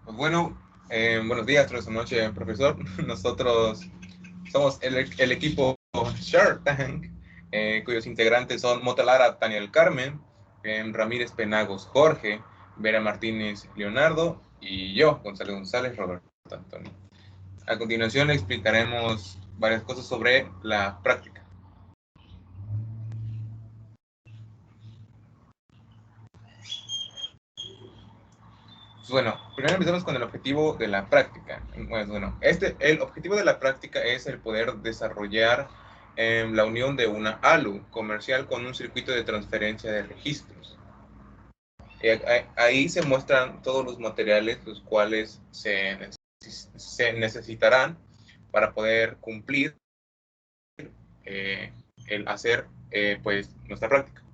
Pues bueno, buenos días, tardes o noche, profesor. Nosotros somos el equipo Shark Tank, cuyos integrantes son Motalara Taniel Carmen, Ramírez Penagos Jorge, Vera Martínez Leonardo y yo, Gonzalo González Roberto Antonio. A continuación le explicaremos varias cosas sobre la práctica. Pues bueno, primero empezamos con el objetivo de la práctica. Pues bueno, el objetivo de la práctica es el poder desarrollar la unión de una ALU comercial con un circuito de transferencia de registros. Ahí se muestran todos los materiales los cuales se necesitarán para poder cumplir el hacer pues nuestra práctica.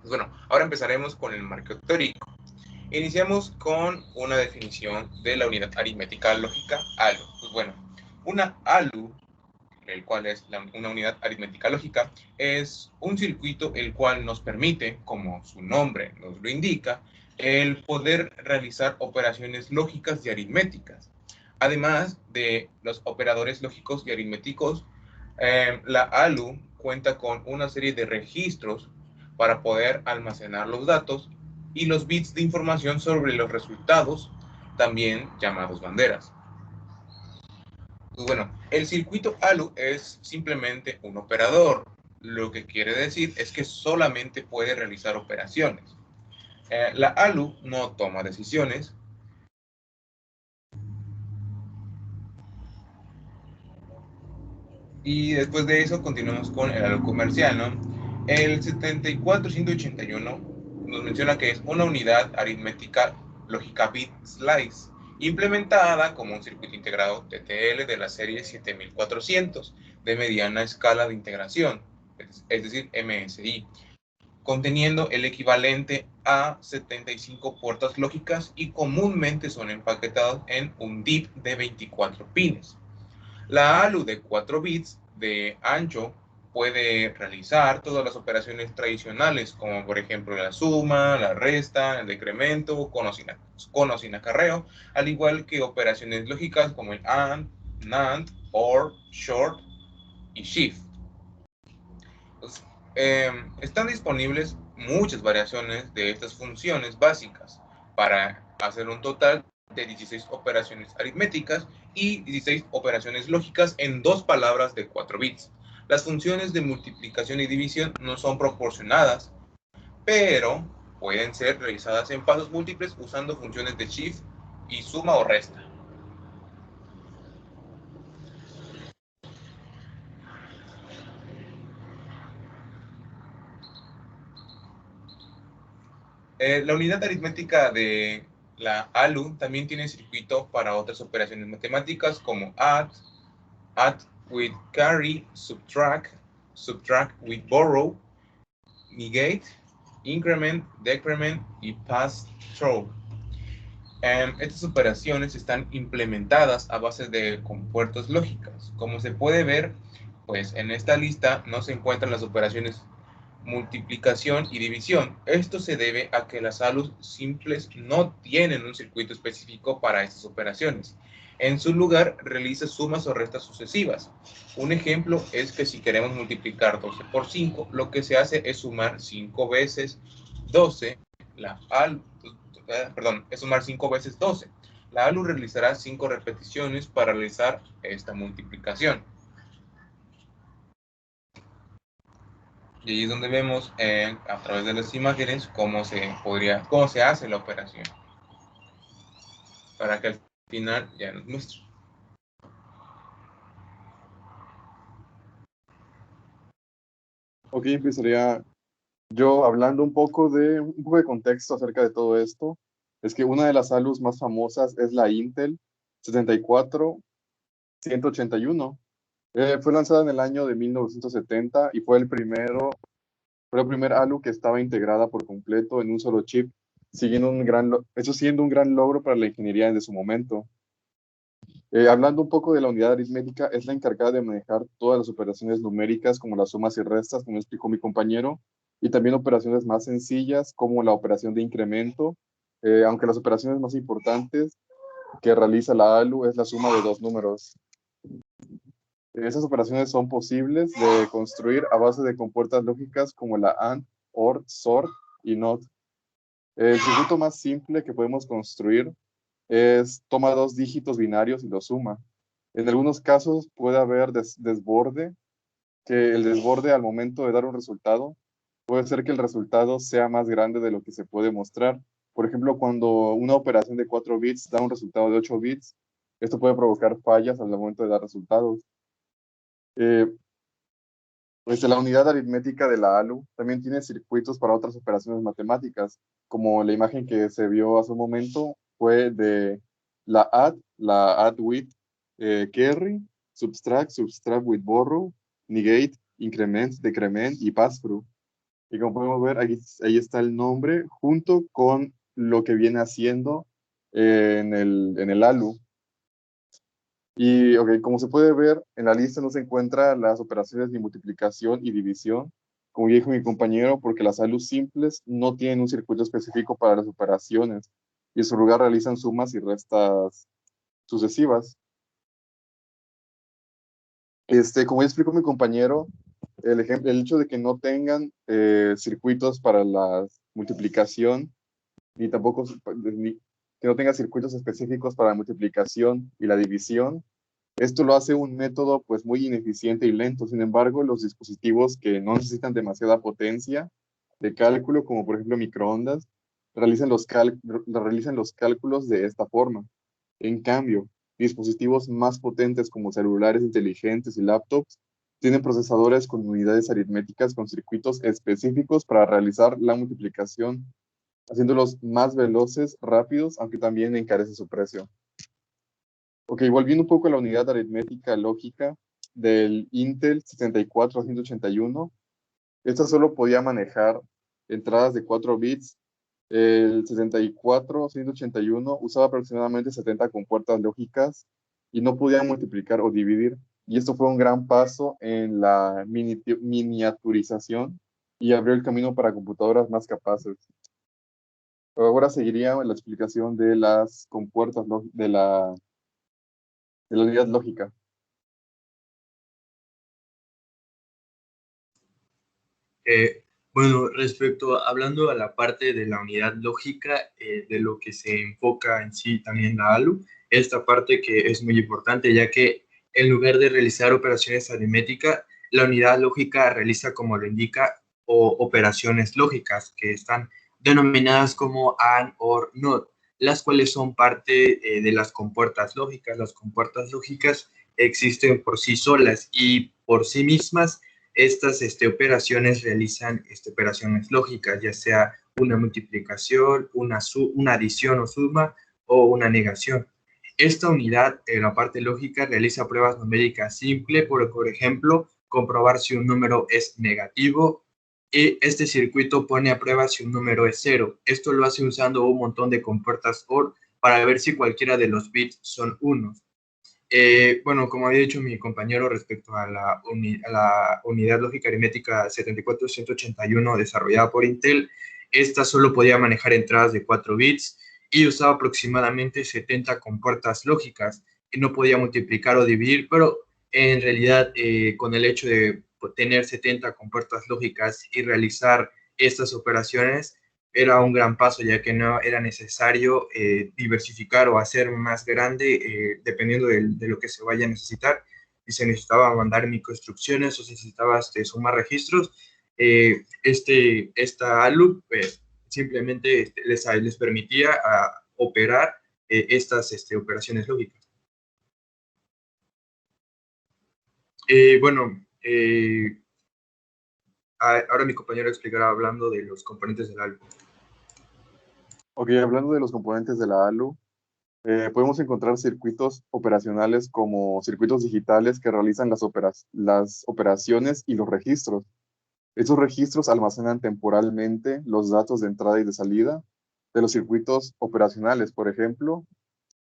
Pues bueno, ahora empezaremos con el marco teórico. Iniciamos con una definición de la unidad aritmética lógica ALU. Pues bueno, una ALU, el cual es una unidad aritmética lógica, es un circuito el cual nos permite, como su nombre nos lo indica, el poder realizar operaciones lógicas y aritméticas. Además de los operadores lógicos y aritméticos, la ALU cuenta con una serie de registros para poder almacenar los datos y los bits de información sobre los resultados, también llamados banderas. Pues bueno, el circuito ALU es simplemente un operador, lo que quiere decir es que solamente puede realizar operaciones. La ALU no toma decisiones. Y después de eso continuamos con el ALU comercial, ¿no? El 74181 nos menciona que es una unidad aritmética lógica bit slice, implementada como un circuito integrado TTL de la serie 7400 de mediana escala de integración, es decir, MSI, conteniendo el equivalente a 75 puertas lógicas y comúnmente son empaquetados en un DIP de 24 pines. La ALU de 4 bits de ancho puede realizar todas las operaciones tradicionales, como por ejemplo la suma, la resta, el decremento, con o sin acarreo, al igual que operaciones lógicas como el AND, NAND, OR, SHORT y SHIFT. Pues, están disponibles muchas variaciones de estas funciones básicas para hacer un total de 16 operaciones aritméticas y 16 operaciones lógicas en dos palabras de 4 bits. Las funciones de multiplicación y división no son proporcionadas, pero pueden ser realizadas en pasos múltiples usando funciones de shift y suma o resta. La unidad aritmética de la ALU también tiene circuito para otras operaciones matemáticas como add with carry, subtract with borrow, negate, increment, decrement y pass through. Estas operaciones están implementadas a base de compuertas lógicas. Como se puede ver, pues en esta lista no se encuentran las operaciones multiplicación y división. Esto se debe a que las ALUs simples no tienen un circuito específico para estas operaciones. En su lugar, realiza sumas o restas sucesivas. Un ejemplo es que si queremos multiplicar 12 por 5, lo que se hace es sumar 5 veces 12, la ALU, es sumar 5 veces 12. La ALU realizará 5 repeticiones para realizar esta multiplicación. Y ahí es donde vemos a través de las imágenes cómo se hace la operación. Para que al final ya nos muestre. Ok, empezaría yo hablando un poco de contexto acerca de todo esto. Es que una de las ALUs más famosas es la Intel 74181. Fue lanzada en el año de 1970 y fue el primer ALU que estaba integrada por completo en un solo chip, siendo un gran logro para la ingeniería de su momento. Hablando un poco de la unidad aritmética, es la encargada de manejar todas las operaciones numéricas como las sumas y restas, como explicó mi compañero, y también operaciones más sencillas como la operación de incremento aunque las operaciones más importantes que realiza la ALU es la suma de dos números. Esas operaciones son posibles de construir a base de compuertas lógicas como la AND, OR, SOR y NOT. El circuito más simple que podemos construir es toma dos dígitos binarios y los suma. En algunos casos puede haber desborde, que el desborde al momento de dar un resultado puede ser que el resultado sea más grande de lo que se puede mostrar. Por ejemplo, cuando una operación de 4 bits da un resultado de 8 bits, esto puede provocar fallas al momento de dar resultados. Eh, la unidad aritmética de la ALU también tiene circuitos para otras operaciones matemáticas, como la imagen que se vio hace un momento fue de la add with carry, subtract with borrow, negate, increment, decrement y pass-through. Y como podemos ver, ahí está el nombre junto con lo que viene haciendo en el ALU. Y, ok, como se puede ver, en la lista no se encuentran las operaciones de multiplicación y división, como dijo mi compañero, porque las ALU simples no tienen un circuito específico para las operaciones, y en su lugar realizan sumas y restas sucesivas. Como ya explicó mi compañero, el hecho de que no tengan circuitos para la multiplicación, ni tampoco que no tenga circuitos específicos para la multiplicación y la división, esto lo hace un método pues muy ineficiente y lento. Sin embargo, los dispositivos que no necesitan demasiada potencia de cálculo, como por ejemplo microondas, realizan los cálculos de esta forma. En cambio, dispositivos más potentes como celulares inteligentes y laptops tienen procesadores con unidades aritméticas con circuitos específicos para realizar la multiplicación, haciéndolos más veloces, rápidos, aunque también encarece su precio. Ok, volviendo un poco a la unidad aritmética lógica del Intel 74-181, esta solo podía manejar entradas de 4 bits. El 74-181 usaba aproximadamente 70 compuertas lógicas y no podía multiplicar o dividir. Y esto fue un gran paso en la miniaturización y abrió el camino para computadoras más capaces. Ahora seguiría la explicación de las compuertas de la unidad lógica. Bueno, hablando a la parte de la unidad lógica, de lo que se enfoca en sí también la ALU, esta parte que es muy importante, ya que en lugar de realizar operaciones aritméticas, la unidad lógica realiza, como lo indica, operaciones lógicas, que están denominadas como AND, OR, NOT, las cuales son parte de las compuertas lógicas. Las compuertas lógicas existen por sí solas y por sí mismas estas operaciones realizan operaciones lógicas, ya sea una multiplicación, una adición o suma o una negación. Esta unidad, en la parte lógica, realiza pruebas numéricas simples, por ejemplo, comprobar si un número es negativo, y este circuito pone a prueba si un número es cero. Esto lo hace usando un montón de compuertas OR para ver si cualquiera de los bits son unos. Bueno, como había dicho mi compañero respecto a la unidad lógica aritmética 74-181 desarrollada por Intel, esta solo podía manejar entradas de 4 bits y usaba aproximadamente 70 compuertas lógicas y no podía multiplicar o dividir, pero en realidad con el hecho de tener 70 compuertas lógicas y realizar estas operaciones, era un gran paso, ya que no era necesario diversificar o hacer más grande dependiendo de lo que se vaya a necesitar. Si se necesitaba mandar microinstrucciones o si necesitaba sumar registros, esta ALU pues, simplemente les permitía operar estas operaciones lógicas. Bueno, ahora mi compañero explicará hablando de los componentes del ALU. Ok, hablando de los componentes de la ALU, podemos encontrar circuitos operacionales como circuitos digitales que realizan las operaciones y los registros. Estos registros almacenan temporalmente los datos de entrada y de salida de los circuitos operacionales. Por ejemplo,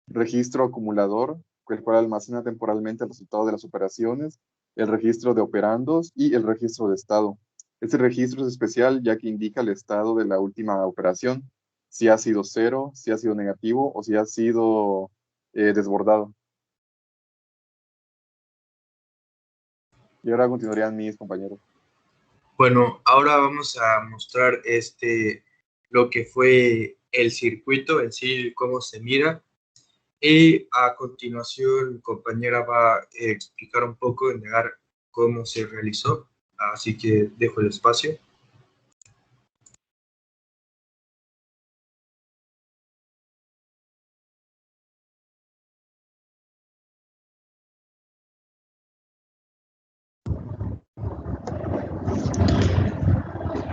registro acumulador, el cual almacena temporalmente el resultado de las operaciones, el registro de operandos y el registro de estado. Este registro es especial ya que indica el estado de la última operación. si ha sido cero, si ha sido negativo o si ha sido desbordado. Y ahora continuarían mis compañeros. Bueno, ahora vamos a mostrar lo que fue el circuito en sí, cómo se mira. Y a continuación, mi compañera va a explicar un poco, negar cómo se realizó. Así que dejo el espacio.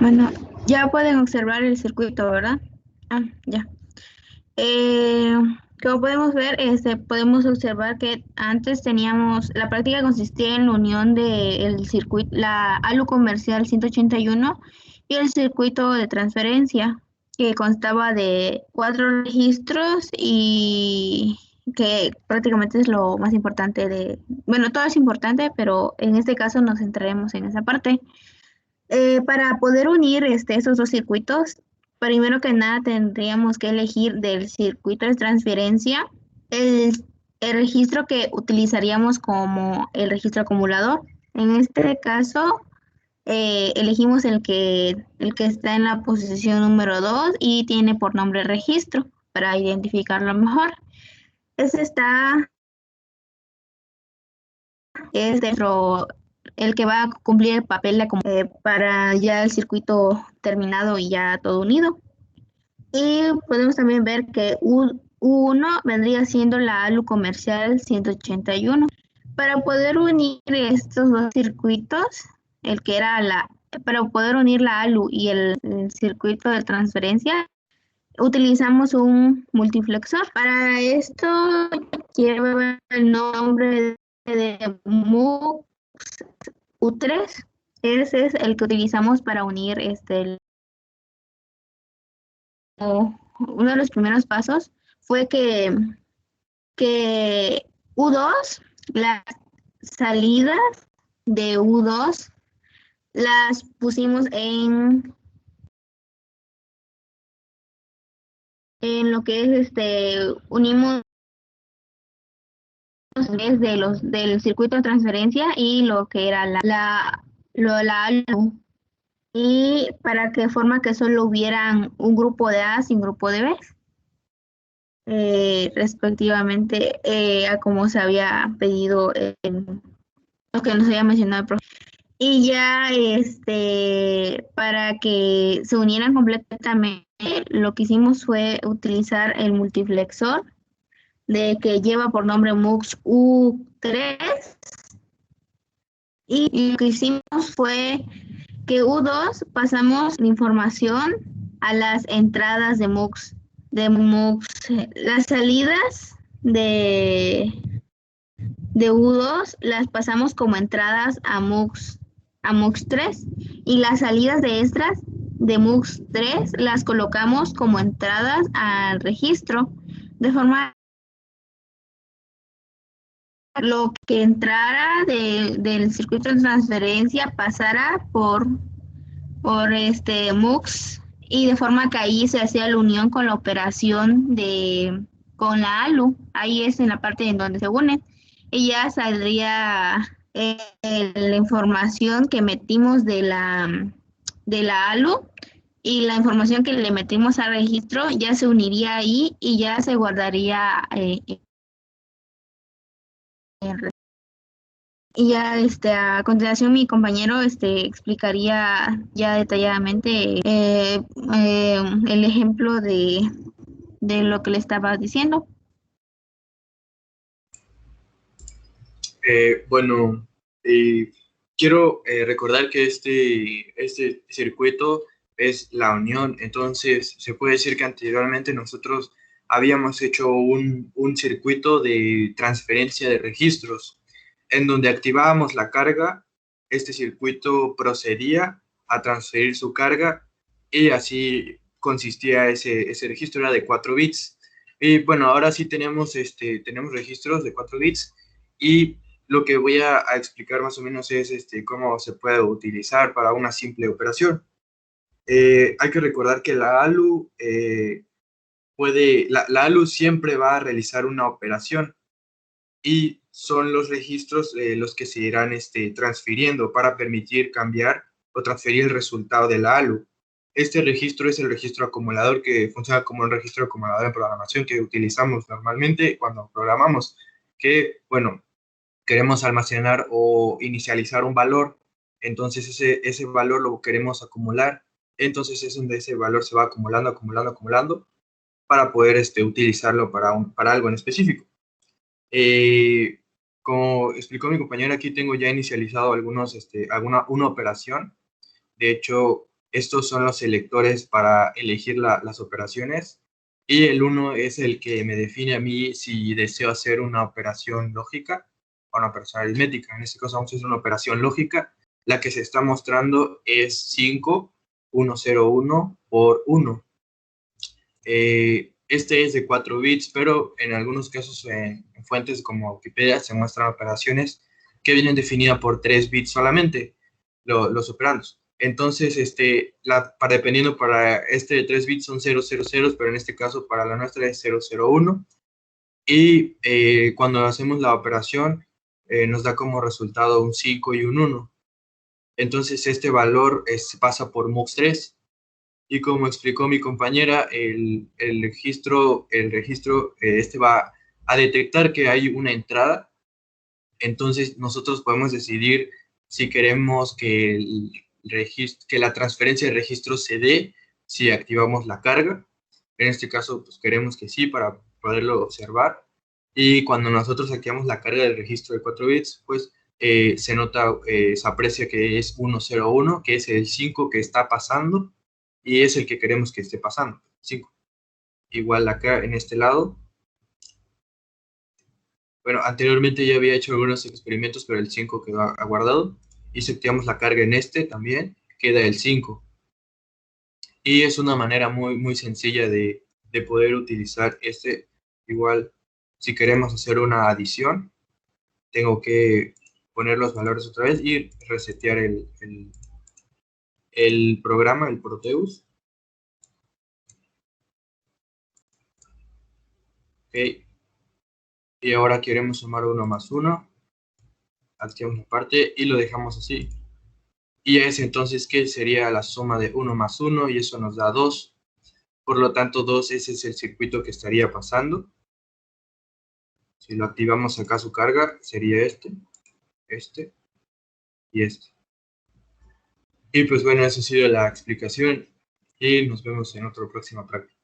Bueno, ya pueden observar el circuito, ¿verdad? Ah, ya. Eh, Como podemos ver, podemos observar que antes teníamos, la práctica consistía en la unión del circuito, la ALU comercial 181 y el circuito de transferencia, que constaba de 4 registros y que prácticamente es lo más importante bueno, todo es importante, pero en este caso nos centraremos en esa parte. Para poder unir esos dos circuitos, primero que nada tendríamos que elegir del circuito de transferencia el, el registro que utilizaríamos como el registro acumulador. En este caso, elegimos el que está en la posición número 2 y tiene por nombre registro para identificarlo mejor. Este es el que va a cumplir el papel para ya el circuito terminado y ya todo unido. Y podemos también ver que U1 vendría siendo la ALU comercial 181. Para poder unir estos dos circuitos, para poder unir la ALU y el circuito de transferencia, utilizamos un multiflexor. Para esto lleva el nombre de MUX U3. Ese es el que utilizamos para unir uno de los primeros pasos fue que U2, las salidas de U2 las pusimos en lo que es unimos del circuito de transferencia y lo que era la ALU. Y para que forma que solo hubieran un grupo de A y un grupo de B, respectivamente a como se había pedido en lo que nos había mencionado el profe. Y ya para que se unieran completamente, lo que hicimos fue utilizar el multiflexor que lleva por nombre MUX U3. Y lo que hicimos fue que U2 pasamos la información a las entradas de MUX. Las salidas de U2 las pasamos como entradas a MUX 3 y las salidas de extras de MUX 3 las colocamos como entradas al registro, de forma lo que entrara del circuito de transferencia pasara por MUX, y de forma que ahí se hacía la unión con la operación con la ALU. Ahí es en la parte en donde se unen y ya saldría la información que metimos de la ALU, y la información que le metimos al registro ya se uniría ahí y ya se guardaría en. Y ya a continuación mi compañero explicaría ya detalladamente el ejemplo de lo que le estaba diciendo. Bueno, quiero recordar que este circuito es la unión. Entonces se puede decir que anteriormente nosotros habíamos hecho un circuito de transferencia de registros en donde activábamos la carga. Este circuito procedía a transferir su carga y así consistía ese registro, era de 4 bits. Y bueno, ahora sí tenemos registros de 4 bits, y lo que voy a explicar más o menos es cómo se puede utilizar para una simple operación. Hay que recordar que la ALU la ALU siempre va a realizar una operación y son los registros los que se irán transfiriendo para permitir cambiar o transferir el resultado de la ALU. Este registro es el registro acumulador, que funciona como un registro acumulador en programación que utilizamos normalmente cuando programamos, que, bueno, queremos almacenar o inicializar un valor, entonces ese valor lo queremos acumular, entonces es donde ese valor se va acumulando, acumulando, acumulando, para poder utilizarlo para algo en específico. Como explicó mi compañera, aquí tengo ya inicializado una operación. De hecho, estos son los selectores para elegir las operaciones, y el 1 es el que me define a mí si deseo hacer una operación lógica o una operación aritmética. En este caso vamos a hacer una operación lógica. La que se está mostrando es 5101 por 1. Este es de 4 bits, pero en algunos casos en fuentes como Wikipedia se muestran operaciones que vienen definidas por 3 bits solamente, los operandos. Entonces, dependiendo para este de 3 bits son 000, pero en este caso para la nuestra es 001. Y cuando hacemos la operación, nos da como resultado un 5 y un 1. Entonces, este valor pasa por MUX3. Y como explicó mi compañera, el registro va a detectar que hay una entrada. Entonces, nosotros podemos decidir si queremos que la transferencia de registro se dé si activamos la carga. En este caso, pues queremos que sí para poderlo observar. Y cuando nosotros activamos la carga del registro de 4 bits, pues se nota, se aprecia que es 101, que es el 5 que está pasando, y es el que queremos que esté pasando, 5. Igual acá en este lado. Bueno, anteriormente ya había hecho algunos experimentos, pero el 5 quedó aguardado. Y si activamos la carga en también, queda el 5. Y es una manera muy, muy sencilla de poder utilizar Igual, si queremos hacer una adición, tengo que poner los valores otra vez y resetear el programa, el Proteus. Ok. Y ahora queremos sumar 1 más 1. Activamos la parte y lo dejamos así. Y es entonces que sería la suma de 1 más 1, y eso nos da 2. Por lo tanto, 2, ese es el circuito que estaría pasando. Si lo activamos acá su carga, sería este y este. Y pues bueno, esa ha sido la explicación y nos vemos en otra próxima práctica.